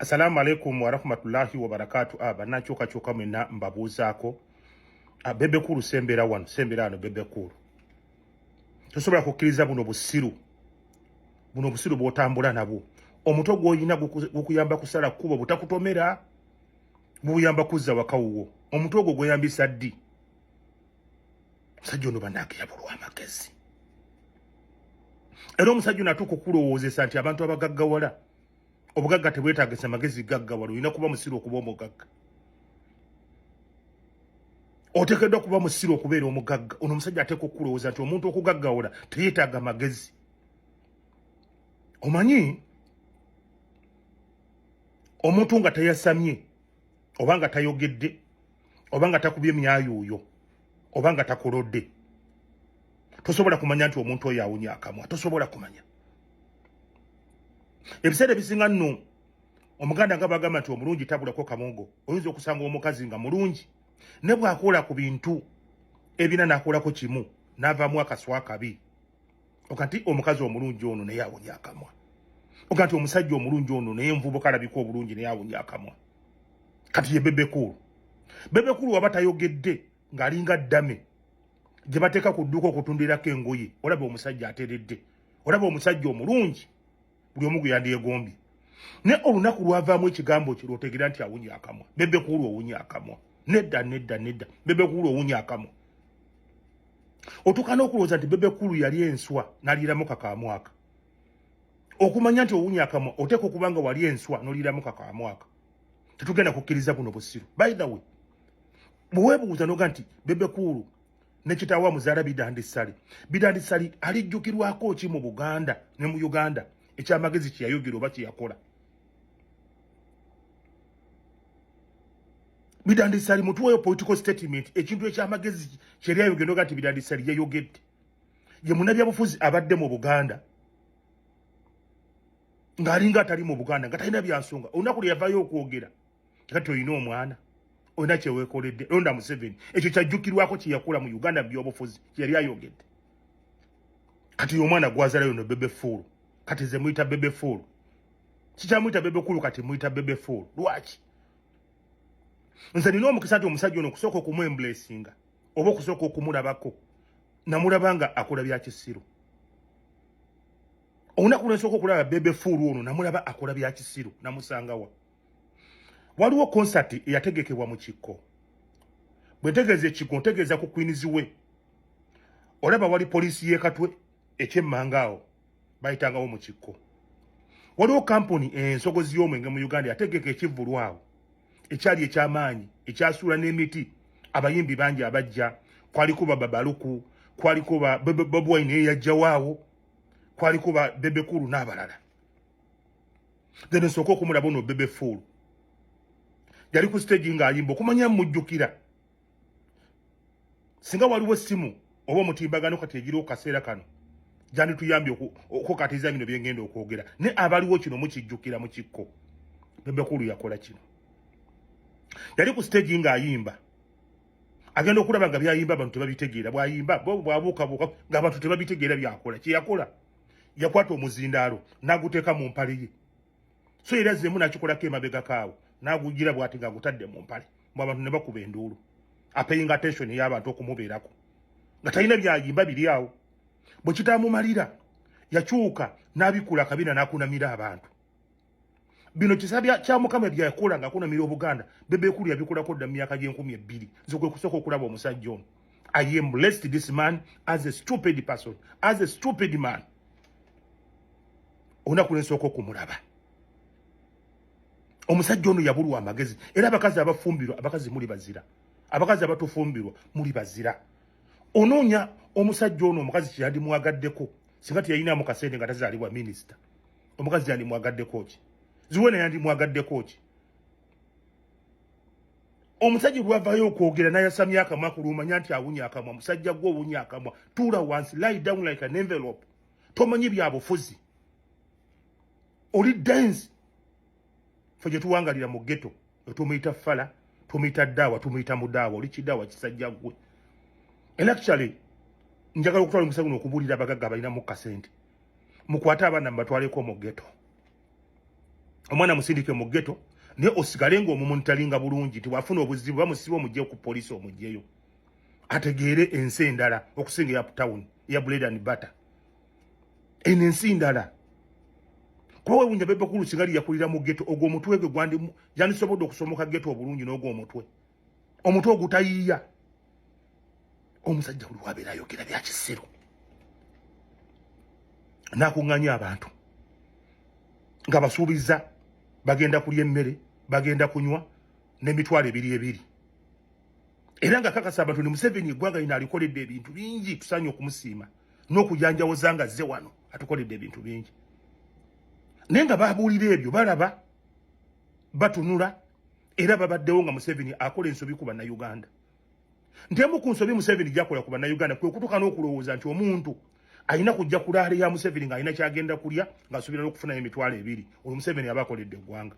Assalamu alaikum wa rahmatullahi wa barakatuh. Banachoka choka mena mbabuzaako. Bebe kuru sembera wano, sembera ano bebe kuru. Tosobola kukkiriza buno busiru. Buno busiru bw'otambula nabwo. Omuto gw'olina gukuyamba kusala kkubo butakutomera. Buyamba kuzza wakawuwo. Omuto ogwo gweyambisa ddi. Omusajja ono bannange yabulwa amagezi. Era omusajja ono atuuka okulowoozesa nti abantu abagaggawala obugagga tebwetaagisa magezi gaggawala, olina kuba musiru okuba omugagga. Oteekeddwa kuba musiru okubeera omugagga. Ono omusajja ateeka okulowooza nti omuntu okugaggawala teyeetaaga magezi. Omanyi omuntu nga teyasamye oba nga tayogedde oba nga takubye emyayuuyo oba nga takolodde, tosobola kumanya nti omuntu oyo awunya akamwa. Tosobola kumanya. Ebiseera ebisinga nno omuganda nga bagamba nti omulungi tabulako kamongo. Oyinza okusanga omukazi nga mulungi ne bw'akola ku bintu ebina n'akolako kimu n'avaamu akaswa akabi, okati omukazi omulungi ono naye awunya akamwa. Okati omusajja omulungi ono naye envubuka alabika obulungi naye awunya akamwa. Kati ye bebekulu. Bebekulu waba tayogedde ng'alinga ddame gye bateeka ku dduuka okutundirako engoye, olaba omusajja ateredde, olaba omusajja omulungi buli omu gwe yandyegombye. Ne olunaku lwavaamu ekigambo kye lw'otegeera nti awunya akamwa. Bebekulu owunya akamwa. Nedda. Bebekulu owunya akamwa. Otuuka n'okulowooza nti bebekulu yali enswa n'aliiramu kakaamwaka. Okumanya nti owunya akamwa oteeka okuba nga wali enswa n'oliiramu kakaamwaka. Tetugenda kukkiriza buno busiru. By the way, bwe weebuuza n'oga nti bebekulu ne kitaawa muzaala Bidandisali. Bidandisali alijjukirwako ki mu Buganda ne mu Uganda ekyamagezi kye yayogera oba kye yakola? Bidandisali mutuweyo political statement, ekintu ekyamagezi kye yayogera n'oga nti Bidandisali yayogedde. Ye munnabyabufuzi abadde mu Buganda ng'alinga atali mu Buganda nga talina byansonga. Olunaku lwe yavaayo okwogera kati olina omwana olina kyeweekoledde, londa Museveni. Ekyo kyajjukirwako kye yakola mu Uganda mu byobufuzi kye yali ayogedde. Kati omwana gwazalayo no bebefulu. Kati ze muyita bebefulu. Kikyamuyita bebekulu kati muyita bebefulu. Lwaki? Nze nina omukisa nti omusajja ono okusooka okumwemblesinga oba okusooka okumulabako namulabanga akola bya kisiru. Olunaku lwe nsooka okulaba bebefulu ono namulaba akola bya kisiru, namusangawa. Waliwo konsati eyategekebwa mu Kikko. Bwe ntegeeza ekikko ntegeeza ku Queens we. Olaba wali poliisi y'ekatwe ekyemmangaawo bayitangawo mu Kikko. Waliwo kampuni ensogozi y'omwenge mu Uganda yategeka ekivvulwawo ekyali eky'amaanyi ekyasuula n'emiti, abayimbi bangi abajja, kwaliko ba Babaluku, kwaliko ba Bobi Wine eyajjawaawo, kwaliko ba bebekulu n'abalala. Then nsooka okumulaba ono bebefulu. Yali ku stage ng'ayimba okumanya mujjukira. Singa waliwo essimu oba omutimbagano kati egiriwo kaseera kano gyandituyambye okukatiza bino bye ngenda okwogera. Ne abaliwo kino mukijjukira mu Kikko. Bebekulu yakola kino. Yali ku stage ng'ayimba. Agenda okulaba nga byayimba abantu tebabitegeera. Bw'ayimba bw'abuukabuuka ng'abantu tebabitegeera byakola. Kye yakola yakwata omuzindaalo n'aguteeka mu mpale ye. So era zemu n'akikolako emabega kaawo n'agugira bw'ati ng'agutadde mu mpale. Mu abantu ne bakuba enduulu. Apaying attention y'abantu okumubeerako. Nga talina byayimba biri awo. Bwe kitaamumalira yakyuka n'abikula akabina n'akunamira abantu. Bino kisabya kya Mukama byakola ng'akunamira Obuganda. Bebekulu yabikolako dda mu myaka gy'enkumi 2,000. Nze kwe kusooka okulaba omusajja ono. I am blessed this man as a stupid person, as a stupid man. Olunaku lwe nsooka okumulaba. Omusajja ono yabulwa amagezi. Era abakazi abafumbirwa, abakazi muli bazira. Abakazi abatufumbirwa muli bazira. Onoonya omusajja ono omukazi kye yandimwagaddeko singa teyalinamu kasente nga tazaalibwa minisita. Omukazi yandimwagaddeko ki? Zuwena yandimwagaddeko ki? Omusajja lwavaayo okwogera n'ayasamya akamwa kulumanya nti awunya akamwa. Musajja gwe owunya akamwa. Tuula wansi, lie down like an envelope. Tomanyi byabufuzi. Oli dance. Ffe gye tuwangalira mu ghetto. Tumuyita fala, tumuyita ddaawa, tumuyita mudaawa. Oli kidaawa kisajja gwe. And actually, njagala okutwala omusango guno okubuulira abagagga abalinamu kasente. Mukwate abaana mubatwaleko mu ghetto. omwana musindike mu ghetto ne osigale ng'omumonitalinga bulungi nti wafuna obuzibu bamusiba omugye ku poliisi omugyeyo ategeere ensi endala okusinga ya town ya bread and butter eno ensi ndala kuba wewunya Bebe Cool singali yakulira mu ghetto ogwo omutwe gwe yandisobodde okusomoka ghetto obulungi n'ogwo omutwe ogutayiiya omusajja buli wabeera ayogera bya kisero n'akuŋŋanya abantu nga basuubiza bagenda kulya emmere bagenda kunywa n'emitwalo ebiri era nga kakasa abantu ne Museveni eggwanga lino alikoledde ebintu bingi tusaanye okumusiima n'okujanjawoza nga azze wano atukoledde ebintu bingi naye nga babuulira ebyo balaba batunula era babaddewo nga Museveni akola ensobi ku bannayuganda ntemu ku nsobi Museveni gyakola ku bannayuganda kwe kutuuka n'okulowooza nti omuntu alina kujja kulaale ya Museveni ng'alina kyagenda kulya ng'asuubira n'okufuna emitwalo ebiri oyo Museveni aba akoledde eggwanga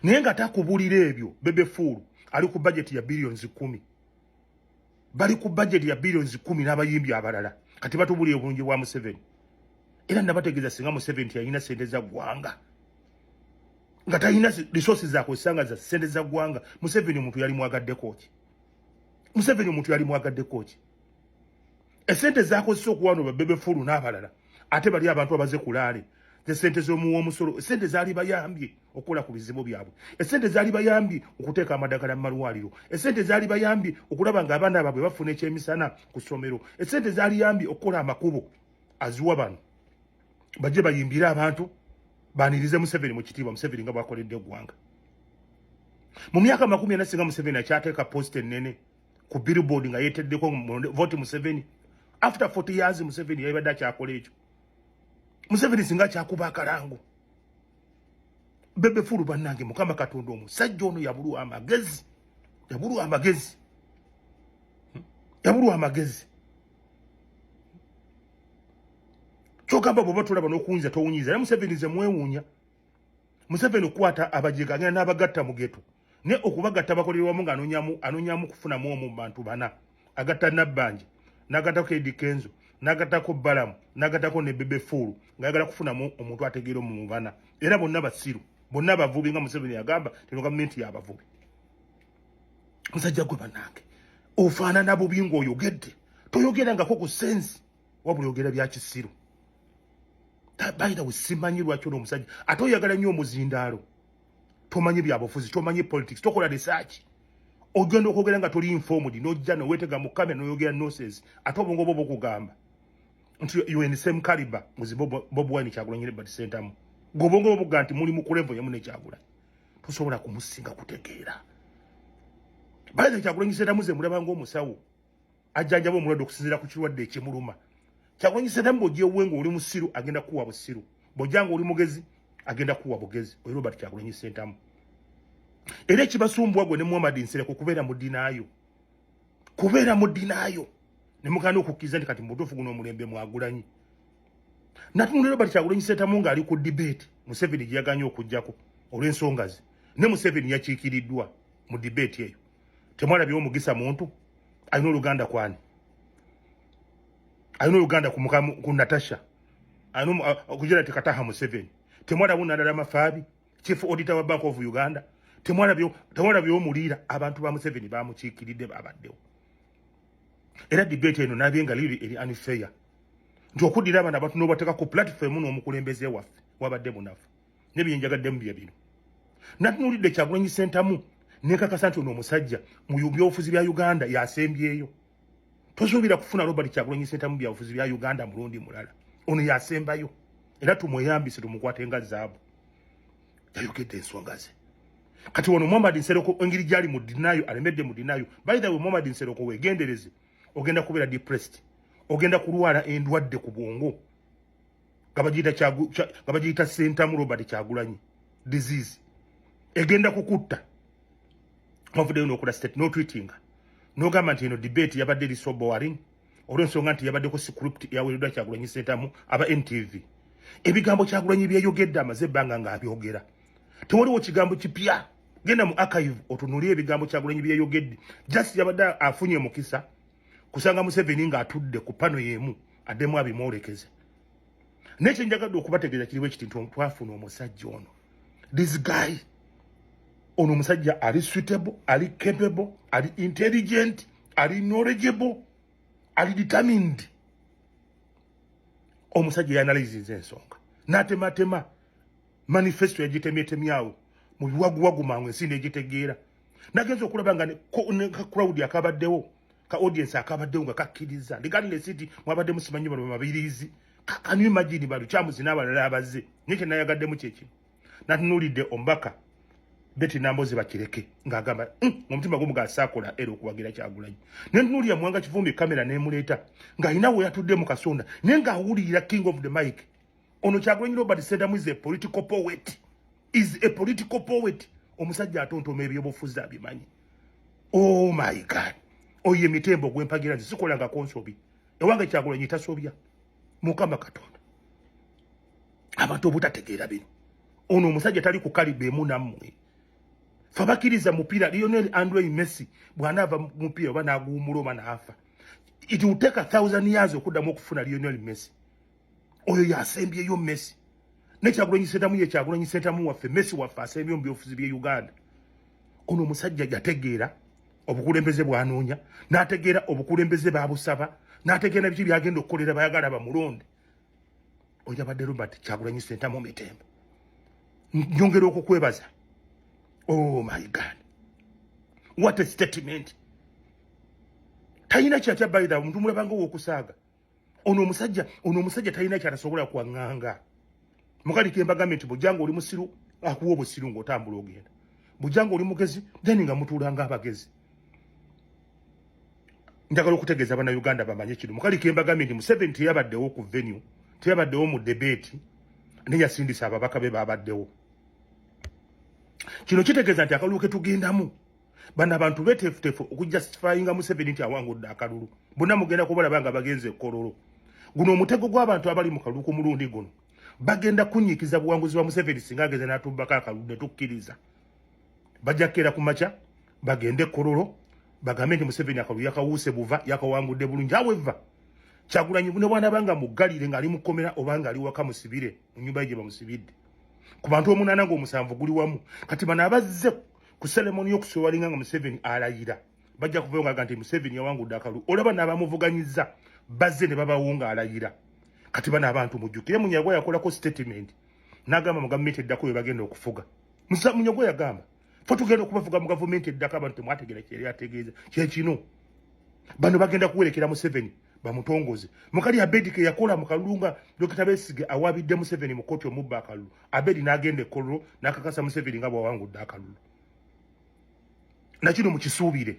naye nga takubuulira ebyo Bebe Cool ali ku budget ya billions 10 bali ku budget ya billions 10 n'abayimbi abalala kati batubuulira obulungi bwa Museveni era nabategeeza singa Museveni yalina sente za ggwanga nga talina resources zakozesanga za sente za ggwanga Museveni omuntu yali mwagadde ki esente zakozesa okuwano ba Bebe Cool n'abalala ate bali abantu abaze kulaale esente z'omuwomusolo esente zaali bayambye okukola ku bizibu byabwe esente zaali bayambye okuteeka amadagala mu malwaliro esente zaali bayambye okulaba ng'abaana baabwe bafuna ekyemisana ku ssomero esente zaali yambye okukola amakubo aziwa bano bajje bayimbire abantu baanirize Museveni mu kitiibwa Museveni nga bwakoledde eggwanga mu myaka 40 singa Museveni akyateeka post ennene ku billboard nga yeeteddeko vote Museveni after 40 years Museveni yabadde akyakola ekyo Museveni singa kyakuba akalango Bebe Cool bannange Mukama Katonda omusajja ono yabulwa amagezi kyogamba bw'oba tolaba n'okuwunyiza towunyiza naye Museveni ze mwewuunya Museveni okwata abajega agenda n'abagatta mu ghetto ne okubagatta bakolerwamu ng'anoonyaamu kufunamu omu mu bantu bana agatta Nabbanja n'agattako Eddie Kenzo n'agattako Balamu n'agattako ne Bebe Cool ng'ayagala kufunamu omuntu ategeera mu bana era bonna basiru bonna bavubi nga Museveni yagamba teno gavumenti y'abavubi musajja gwe bannange ofaanana bubi ng'oyogedde toyogerangako ku sensi wabula oyogera bya kisiru bayita simanyi lwaki ono omusajja ate oyagala nnyo omuzindaalo tomanyi byabufuzi tomanyi politics tokola research ogenda okwogera nga toli informed n'ojja noweetega mu kamera n'oyogera nonsense ate obwongo bwo bukugamba nti you in the same caliber muzi Bob Wine Kyagulanyi ne Bati Sentamu ng'obwongo bwo buga nti muli mu kulevo yamu ne Kyagulanyi tosobola kumusinga kutegeera bayita Kyagulanyi Sentamu ze mulaba ng'omusawo ajjanjaba omulwadde okusinziira ku kirwadde ekimuluma Kyagulanyi Sentamu bw'ogyewe ng'oli musiru agenda kuwa busiru bw'ojja ng'oli mugezi agenda kuwa bugezi oyo Robert Kyagulanyi Sentamu era ekibasumbwa gwe ne Muhammad Nsereko kubeera mu ddinaayo ne mugana okukkiriza nti kati mutuufu guno omulembe Mwagulanyi natunulira Robert Kyagulanyi Sentamu ng'ali ku debate Museveni gye yaganye okuggyako olw'ensonga ze ne Museveni yakiikiriddwa mu debate eyo temwalabyewo Mugisa muntu alina oluganda kwani alina oluganda ku Natasha okujira ti Kataha Museveni temwalabyewo Nalala Mafaabi chief auditor wa Bank of Uganda temwalabyewo Muliira abantu ba Museveni bamukiikiridde babaddewo era debate eno nabye nga liri eri unfair nti okuddira abaana batuno bateeka ku platform n'omukulembeze waffe wabadde munafu nebyenjagaddemu bye bino natunulidde Kyagulanyi Sentamu nekakasa nti ono omusajja mu byobufuzi bya Uganda yasembyeyo tosuubira kufuna Robert Kyagulanyi Sentamu byabufuzi bya Uganda mulundi mulala ono yasembayo era tumweyambise tumukwate nga zaabu yayogedde ensonga ze kati wano Muhammad Nsereko engeri gyali mu dinayo alemedde mu dinayo by the way Muhammad Nsereko wegendereze ogenda kubeera depressed ogenda kulwala endwadde ku bwongo gabagiyita Sentamu Robert Kyagulanyi disease egenda kukutta mavuddeyo n'okola state no tweetinga n'ogamba nti eno debate yabadde eri so boring olw'ensonga nti yabaddeko script yaweereddwa Kyagulanyi Sentamu aba NTV ebigambo Kyagulanyi byeyogedde amaze ebbanga ng'abyogera tewaliwo kigambo kipya genda mu archive otunulire ebigambo Kyagulanyi byeyogedde just yabadde afunye mukisa kusanga Museveni ng'atudde ku pano y'emu addemu abimwolekeze nekye njagadde okubategeeza kiriwo ekiti twafuna omusajja ono. This guy ono omusajja ali suitable, ali capable, ali intelligent, ali knowledgeable, ali determined. Omusajja yanalyze ensonga n'atematema manifesto yagitemyetemyawo mu biwaguwagu mangu ensi n'egitegeera. Nagenza okulaba nga ka crowd akabaddewo, ka audience akabaddewo nga kakkiriza regardless nti mwabadde musimanyi bano mabirizi. Can you imagine balu kyamuzi n'abalala abazze nyeke nayagaddemu kyekino natunuulidde omubaka Betty Namboze bakireke ng'agamba omutima gumu gasaakola era okuwagira Kyagulanyi. Ne ntunuulira Mwanga Kivumbi kamera n'emuleeta ng'alina we yatudde mu kasonda naye ng'awulirira king of the mic. Ono Kyagulanyi Robert Sentamu is a political poet. Is a political poet. Omusajja atontoma ebyobufuzi abimanyi. Oh my God. Oye mitembo gwempagira nti sikolanga konsobi. Ewange Kyagulanyi tasobya. Mukama Katonda. Abantu obutategeera bino. Ono omusajja tali ku kalibe emu nammwe. Fabakiriza mupira Lionel Andre Messi bw'anaava mupira oba n'aguwumula oba n'afa. It will take 1,000 years okuddamu okufuna Lionel Messi. Oyo yasembyeyo Messi. Ne Kyagulanyi Sentamu ye Kyagulanyi Sentamu waffe Messi waffe asembyeyo mu byobufuzi bye Uganda. Ono omusajja yategeera obukulembeze bw'anoonya, n'ategeera obukulembeze baabusaba, n'ategeera biki byagenda okukolera bayagala bamulonde. Oyo abadde Robert Kyagulanyi Sentamu mitembo. Nyongera okukwebaza. Oh my God. What a statement. Tayina kyatya bayida omuntu mulabanga w'okusaaga. Ono omusajja tayina kyatasobola kuwaŋŋanga. Mukali kembagambe nti bujjanga oli musiru akuwa obusiru ng'otambula ogenda. Bujjanga oli mugezi then nga mutuulanga abagezi. Njagala okutegeeza Bannayuganda bamanye kino. Mukali kembagambe nti Museveni teyabaddewo ku venue, teyabaddewo mu debate, ne yasindisa ababaka be babaddewo. Kino kitegeeza nti akalulu ke tugendamu bano abantu beteefuteefu okujustifyinga Museveni nti awangudde akalulu. Bonna mugenda kubalaba nga bagenze ekkololo. Guno omutego gw'abantu abali mu kalulu ku mulundi guno bagenda kunyiikiza buwanguzi bwa Museveni singa ageze n'atubbako akalulu ne tukkiriza. Bajja kkeera ku makya bagende ekkololo bagambe nti Museveni akalulu yakawuuse buva yakawangudde bulungi. However, Kyagulanyi ne bw'anaabanga muggalire ng'ali mu kkomera oba ng'ali waka musibire mu nnyumba ye gye bamusibidde. Ku bantu omunaana ng'omusanvu guli wamu kati bano abazze ku seremoni y'okusoowalinga nga Museveni alayira bajja kuvayo ng'aga nti Museveni yawangudde akalulu. Olaba n'abamuvuganyizza bazze ne babawo ng'alayira. Kati bano abantu mujjukire Munyagwa yakolako statement n'agamba mu gavumenti eddako we bagenda okufuga. Munyagwa yagamba ffe tugenda okubavuga mu gavumenti eddako abantu temwategeera kyeri ategeeza kyekino. Bano bagenda kuwerekera Museveni bamutongoze. Mukali Abedi ke yakola mu kalulu nga Dr. Besigye awaabidde Museveni mu kkooti omubba akalulu. Abedi n'agenda ekkololo n'akakasa Museveni nga bw'awangudde akalulu. Nakino mukisuubire.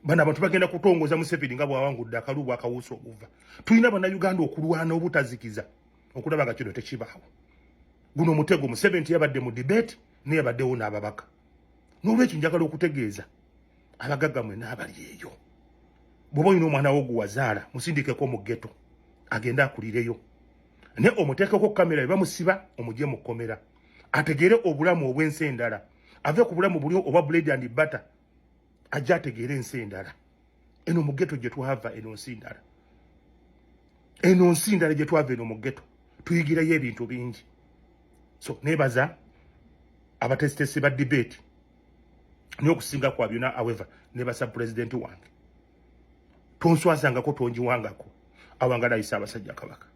Bano abantu bagenda kutongoza Museveni nga bw'awangudde akalulu bw'akawuusa obuva. Tulina Bannayuganda okulwana obutazikiza okulaba nga kino tekibaawo. Guno omutego Museveni yabadde mu debate naye yabaddewo n'ababaka. N'olwekyo njagala okutegeeza abagagga mwe n'abali eyo. Bw'oba olina omwana wo gwazaala musindikeko mu ghetto agenda akulireyo. Ne omuteekeko kamera eba musiba omugye mu kkomera. Ategeere obulamu obw'ensi endala. Ave ku bulamu buli obwa bread and butter. Ajja ategeere ensi endala. Eno mu ghetto gye twava eno nsi ndala. Eno nsi ndala gye twava eno mu ghetto. Tuyigirayo ebintu bingi. So nebaza abatesitesi ba debate n'okusinga kwa byonna however nebasa president wange. Tonswazangako tonjiwangako awangala isa abasajja kabaka.